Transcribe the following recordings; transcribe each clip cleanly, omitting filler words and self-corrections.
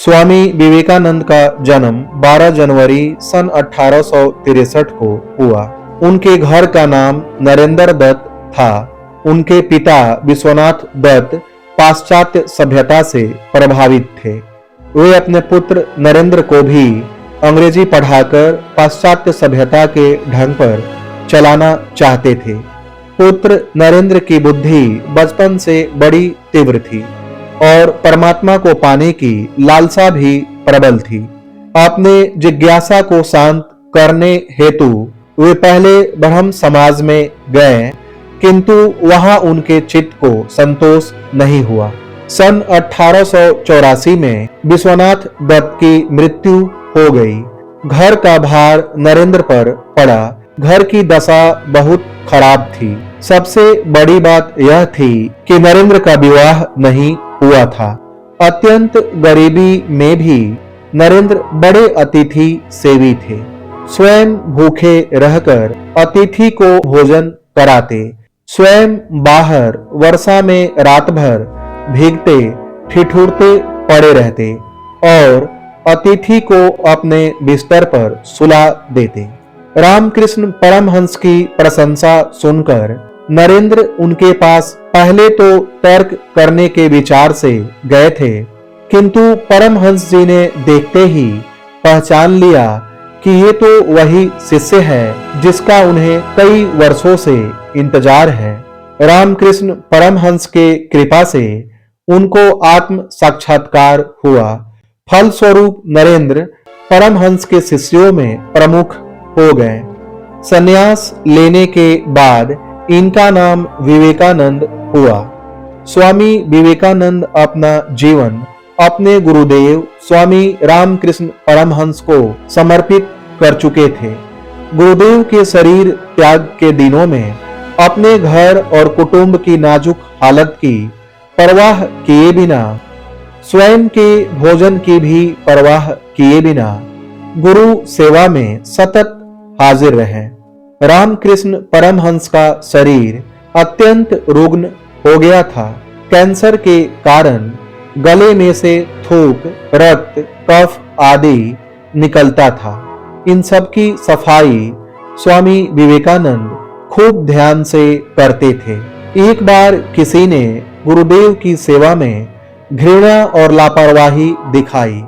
स्वामी विवेकानंद का जन्म 12 जनवरी सन 1863 को हुआ। उनके घर का नाम नरेंद्र दत्त था। उनके पिता विश्वनाथ दत्त पाश्चात्य सभ्यता से प्रभावित थे। वे अपने पुत्र नरेंद्र को भी अंग्रेजी पढ़ाकर पाश्चात्य सभ्यता के ढंग पर चलाना चाहते थे। पुत्र नरेंद्र की बुद्धि बचपन से बड़ी तीव्र थी और परमात्मा को पाने की लालसा भी प्रबल थी। अपने जिज्ञासा को शांत करने हेतु वे पहले ब्रह्म समाज में गए, किंतु वहां उनके चित्त को संतोष नहीं हुआ। सन 1884 में विश्वनाथ दत्त की मृत्यु हो गई। घर का भार नरेंद्र पर पड़ा। घर की दशा बहुत खराब थी। सबसे बड़ी बात यह थी कि नरेंद्र का विवाह नहीं हुआ था। अत्यंत गरीबी में भी नरेंद्र बड़े अतिथि सेवी थे। स्वयं भूखे रहकर अतिथि को भोजन कराते, स्वयं बाहर वर्षा में रात भर भीगते ठिठुरते पड़े रहते और अतिथि को अपने बिस्तर पर सुला देते। रामकृष्ण परमहंस की प्रशंसा सुनकर नरेंद्र उनके पास पहले तो तर्क करने के विचार से गए थे, किंतु परमहंस जी ने देखते ही पहचान लिया कि ये तो वही शिष्य है जिसका उन्हें कई वर्षों से इंतजार है। रामकृष्ण परमहंस के कृपा से उनको आत्म साक्षात्कार हुआ। फलस्वरूप नरेंद्र परमहंस के शिष्यों में प्रमुख हो गए। संन्यास लेने के बाद इनका नाम विवेकानंद हुआ। स्वामी विवेकानंद अपना जीवन अपने गुरुदेव स्वामी रामकृष्ण परमहंस को समर्पित कर चुके थे। गुरुदेव के शरीर त्याग के दिनों में अपने घर और कुटुंब की नाजुक हालत की परवाह किए बिना, स्वयं के भोजन की भी परवाह किए बिना गुरु सेवा में सतत हाजिर रहे। रामकृष्ण परमहंस का शरीर अत्यंत रुग्ण हो गया था। कैंसर के कारण गले में से थूक, रक्त, कफ आदि निकलता था। इन सब की सफाई स्वामी विवेकानंद खूब ध्यान से करते थे। एक बार किसी ने गुरुदेव की सेवा में घृणा और लापरवाही दिखाई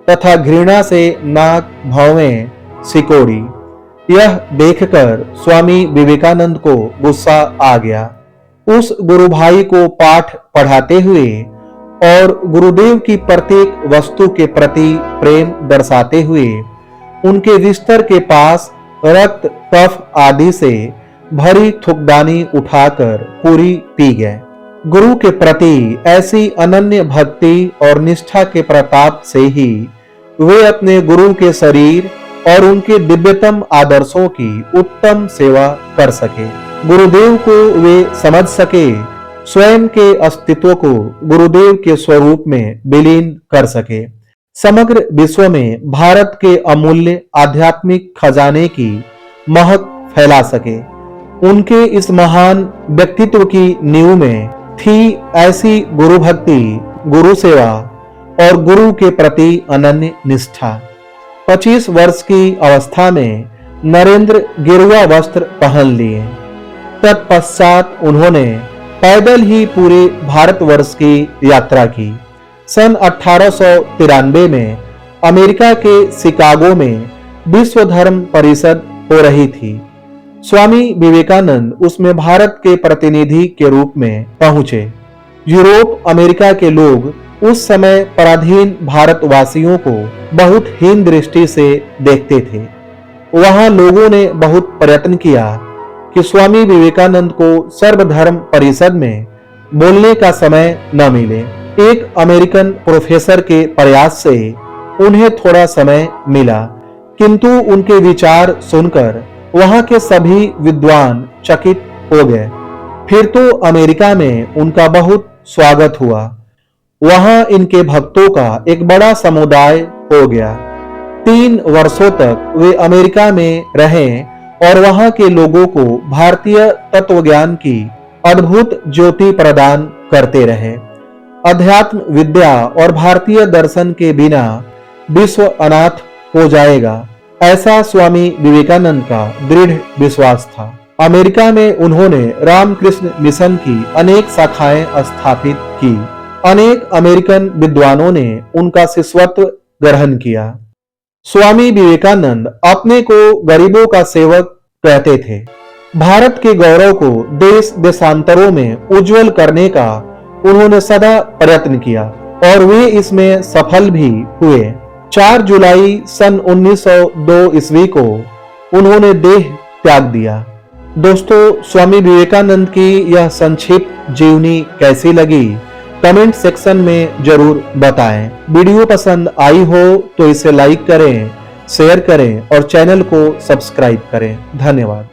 तथा घृणा से नाक भौवें सिकोड़ी। यह देखकर स्वामी विवेकानंद को गुस्सा आ गया। उस गुरु भाई को पाठ पढ़ाते हुए और गुरुदेव की प्रत्येक वस्तु के प्रति प्रेम दर्शाते हुए उनके बिस्तर के पास रक्त, कफ आदि से भरी थुकदानी उठाकर पूरी पी गए। गुरु के प्रति ऐसी अनन्य भक्ति और निष्ठा के प्रताप से ही वे अपने गुरु के शरीर और उनके दिव्यतम आदर्शों की उत्तम सेवा कर सके। गुरुदेव को वे समझ सके, स्वयं के अस्तित्व को गुरुदेव के स्वरूप में विलीन कर सके, समग्र विश्व में भारत के अमूल्य आध्यात्मिक खजाने की महक फैला सके। उनके इस महान व्यक्तित्व की नींव में थी ऐसी गुरु भक्ति, गुरु सेवा और गुरु के प्रति अनन्य निष्ठा। 25 वर्ष की अवस्था में नरेंद्र गेरुआ वस्त्र पहन लिए। तत्पश्चात उन्होंने पैदल ही पूरे भारतवर्ष की यात्रा की। सन 1893 में अमेरिका के शिकागो में विश्व धर्म परिषद हो रही थी। स्वामी विवेकानंद उसमें भारत के प्रतिनिधि के रूप में पहुंचे। यूरोप, अमेरिका के लोग उस समय पराधीन भारतवासियों को बहुत हीन दृष्टि से देखते थे। वहां लोगों ने बहुत प्रयत्न किया कि स्वामी विवेकानंद को सर्वधर्म परिषद में बोलने का समय न मिले। एक अमेरिकन प्रोफेसर के प्रयास से उन्हें थोड़ा समय मिला, किंतु उनके विचार सुनकर वहां के सभी विद्वान चकित हो गए। फिर तो अमेरिका में उनका बहुत स्वागत हुआ। वहां इनके भक्तों का एक बड़ा समुदाय हो गया। 3 वर्षों तक वे अमेरिका में रहे और वहां के लोगों को भारतीय तत्वज्ञान की अद्भुत ज्योति प्रदान करते रहे। अध्यात्म विद्या और भारतीय दर्शन के बिना विश्व अनाथ हो जाएगा, ऐसा स्वामी विवेकानंद का दृढ़ विश्वास था। अमेरिका में उन्होंने रामकृष्ण मिशन की अनेक शाखाएं स्थापित की। अनेक अमेरिकन विद्वानों ने उनका शिष्यत्व ग्रहण किया। स्वामी विवेकानंद अपने को गरीबों का सेवक कहते थे। भारत के गौरव को देश देशांतरों में उज्जवल करने का उन्होंने सदा प्रयत्न किया और वे इसमें सफल भी हुए। 4 जुलाई सन 1902 ईस्वी को उन्होंने देह त्याग दिया। दोस्तों, स्वामी विवेकानंद की यह संक्षिप्त जीवनी कैसी लगी कमेंट सेक्शन में जरूर बताएं। वीडियो पसंद आई हो तो इसे लाइक करें, शेयर करें और चैनल को सब्सक्राइब करें। धन्यवाद।